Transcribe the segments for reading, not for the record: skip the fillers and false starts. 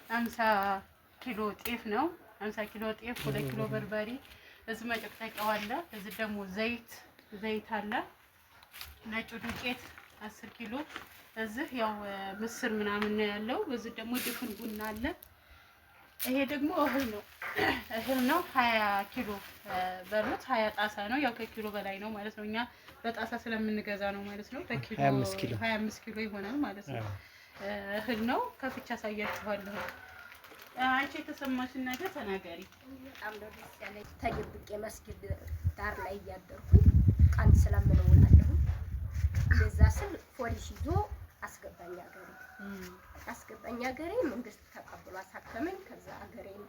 50 ኪሎ ጤፍ ነው። 50 ኪሎ ጤፍ፣ 2 ኪሎ በርበሬ፣ እዚህ መጨቅጨቂያው አለ። እዚህ ደግሞ ዘይት አለ። ነጭ ዱቄት 10 ኪሎ። እዚህ ያው ምስር ምናምን ነው ያለው። እዚህ ደግሞ ድፍን ቡና አለ። ይሄ ደግሞ እህል ነው 20 ኪሎ በሉት 20 ጣሳ ነው። ያው ከኪሎ በላይ ነው ማለት ነው። እኛ በጣሳ ስለምንገዛ ነው ማለት ነው። በኪሎ 25 ኪሎ ይሆናል ማለት ነው። እህል ነው። ከፍቻ አሳያችኋለሁ። አንቺ የተሰማሽን ነገር ተናገሪ። በጣም ደስ ያለኝ ተደብቄ መስጊድ ዳር ላይ እያደርኩኝ ቀን ስለምንውላለሁ ለዛ ስል ፖሊስ ይዞ አስገባኝ ሀገሬ መንግስት ተቀብሎ አሳከመኝ። ከዛ ሀገሬን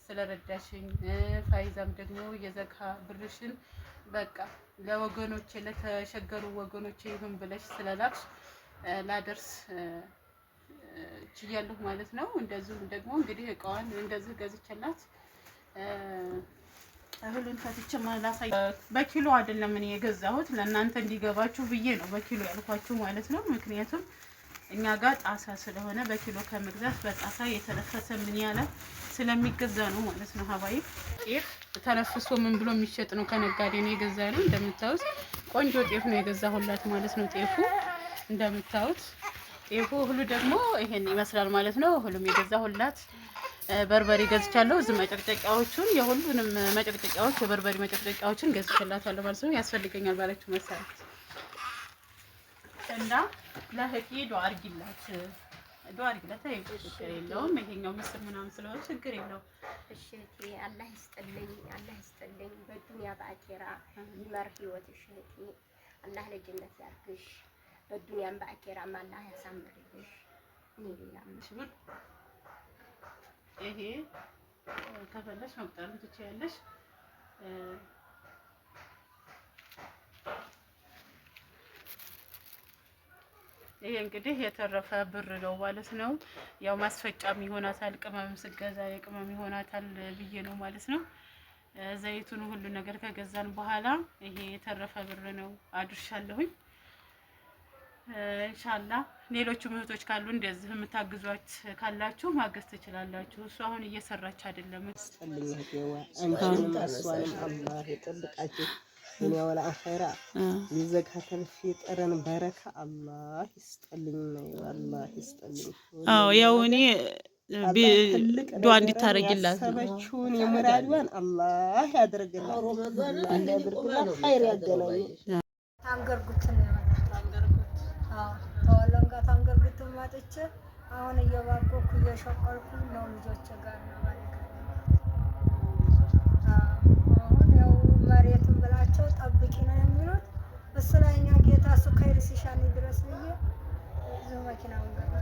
ስለረዳሽኝ ፋይዛም ደግሞ የዘካ ብርሽን በቃ ለወገኖቼ ለተሸገሩ ወገኖቼ ይሁን ብለሽ ስለላክሽ ላደርስ ችያለሁ ማለት ነው። እንደዚሁም ደግሞ እንግዲህ እቃዋን እንደዚህ ገዝቼላት እህሉን ፈትቼ ማላሳይ በኪሎ አይደለም እኔ የገዛሁት ለእናንተ እንዲገባችሁ ብዬ ነው በኪሎ ያልኳችሁ ማለት ነው። ምክንያቱም እኛ ጋር ጣሳ ስለሆነ በኪሎ ከመግዛት በጣሳ የተነፈሰ ምን ያለ ስለሚገዛ ነው ማለት ነው። ሀባይ ጤፍ ተነፍሶ ምን ብሎ የሚሸጥ ነው ከነጋዴ ነው የገዛ ነው። እንደምታዩት ቆንጆ ጤፍ ነው የገዛሁላት ማለት ነው። ጤፉ እንደምታዩት ጤፉ እህሉ ደግሞ ይሄን ይመስላል ማለት ነው። እህሉም የገዛሁላት በርበሬ ገዝቻለሁ። እዚህ መጨቅጨቂያዎቹን የሁሉንም መጨቅጨቂያዎች የበርበሬ መጨቅጨቂያዎችን ገዝቻላታለሁ ማለት ነው። ያስፈልገኛል ባለችው መሰረት እና ለህቂ ዱአ አድርጊላት ችግር የለውም። ይሄኛው ምስር ምናምን ስለሆነ ችግር የለውም። እሺ አላህ ይስጥልኝ በዱንያ በአኺራ ይመር ህይወትሽ እህቴ። አላህ ለጀነት ያርግሽ በዱንያም በአኺራም አላህ ያሳምርልሽ። ሌላ ምሽብር ይሄ ከፈለሽ መቁጠር ትችያለሽ። ይሄ እንግዲህ የተረፈ ብር ነው ማለት ነው። ያው ማስፈጫም ይሆናታል፣ ቅመም ስገዛ የቅመም ይሆናታል ብዬ ነው ማለት ነው። ዘይቱን ሁሉ ነገር ከገዛን በኋላ ይሄ የተረፈ ብር ነው አድርሻለሁኝ። ኢንሻአላህ ሌሎችም እህቶች ካሉ እንደዚህ የምታግዟት ካላችሁ ማገዝ ትችላላችሁ። እሱ አሁን እየሰራች አይደለም። ስጠልኝ ህይወ አንቺንም እሷንም አላህ ይጠብቃችሁ ዱንያ ወላ አኺራ ይዘካተል ፊጥርን በረካ አላህ ይስጠልኝ አላህ ይስጠልኝ። አዎ ያው እኔ ዱአ እንድታረግላት ሰበችውን የሙራዷን አላህ ያድርግላት ኸይር ያገናኝ ታንገርጉት ነው ተወለንጋ ታንገርጉት ማጥቼ አሁን እየባቆኩ እየሸቀልኩ ነው ልጆቼ ጋር ነው ማለት ነው። አሁን ያው መሬቱን ብላቸው ጠብቂ ነው የሚሉት እሱ ላይ እኛ ጌታ እሱ ከይር ሲሻኒ ድረስ ብዬ እዚሁ መኪናውን ገባ።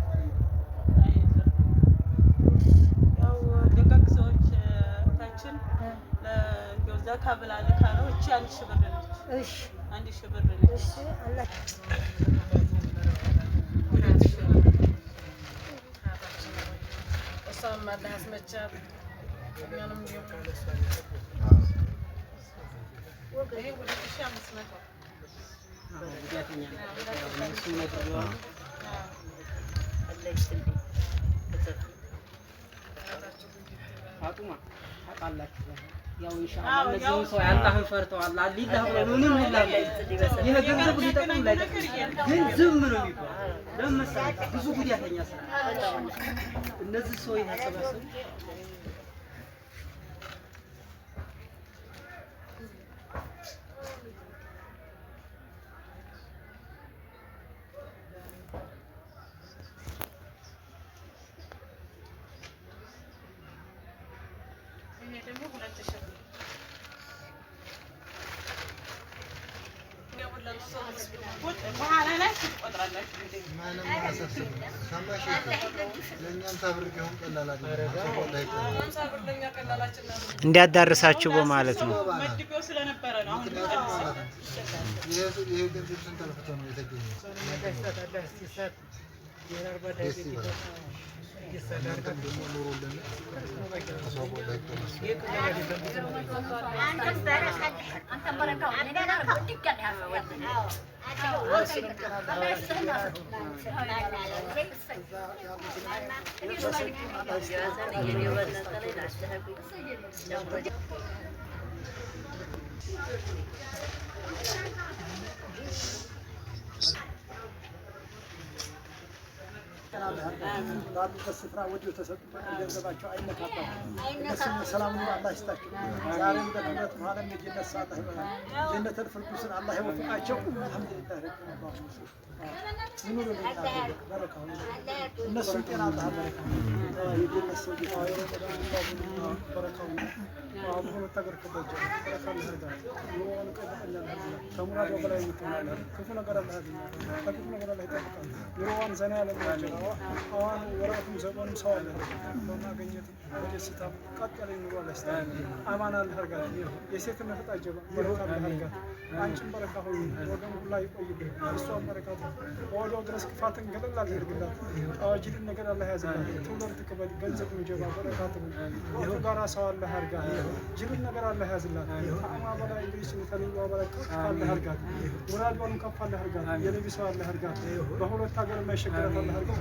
ያው ደጋግ ሰዎች ታችን ለእንደው ዘካ ብላ ልካ ነው። እቺ 1000 ብር ነች። እሺ 1000 ብር ነች። እሺ አላህ እሷም አላህ ያስመቻት እኛንም ቢሆን ወገኔ 2500 ያተኛ እሱ ነው አጡማ ታቃላችሁ ያው ኢንሻአላህ እነዚህ ሰው አላህን ፈርተዋል አላህ ምንም ይላል ይሄ ገንዘብ ሊጠቅም ላይጠቅም ግን ዝም ነው የሚባለው ለምሳሌ ብዙ ጉዳተኛ ስራ እነዚህ ሰው ያሰባሰቡ እንዲያዳርሳችሁ በማለት ነው። ባሉበት ስፍራ ወዲያው ተሰጡበት ገንዘባቸው አይነካባቸው። ሰላም ነው አላህ ይስጣቸው። ዛሬም በክብረት በኋላም የጀነት ሰዓት ይሆናል። ጀነተል ፊርደውስን አላህ ይወፍቃቸው። አልሐምዱሊላህ ረቢል ዓለሚን። ይኑሩ በረካው እነሱ ጤና አላህ በረካው የጀነት ሰው በረካው አሁን ተገርከበጀ በረካው ይሄዳል። ኑሮውን ቀበለና ከሙራዱ በላይ ይተናል። ክፉ ነገር አላህ ያድናል። ከክፉ ነገር አላህ ይጠብቃል። ኑሮውን ዘና ያለ ነው። አሁን ወራቱም ዘመኑም ሰው አለ በማግኘት በደስታ ቀጥ ያለ ኑሮ አለስታል። አማን አላህ ያርጋል። የሴትነት ታጀባ በረካ አላህ ያርጋል። አንቺም በረካ ሆይ ወገን ሁሉ ይቆይብህ። እሷም በረካ ወዲያው ድረስ ክፋትን ገለል አድርግላት። አዋጅን ነገር አላህ ያዝላት። ትውልድ ትቀበል ገንዘብ እንጀባ በረካቱ ይሁ ጋራ ሰው አላህ ያርጋል። ጅብን ነገር አላህ ያዝላት። አማ በላይ እንግሊዝ ተልዋ በረካ አላህ ያርጋል። ሙራዷን ከፍ አላህ ያርጋል። የነብዩ ሰው አላህ ያርጋል። በሁለት ሀገር የማይሸገራት አላህ ያርጋል።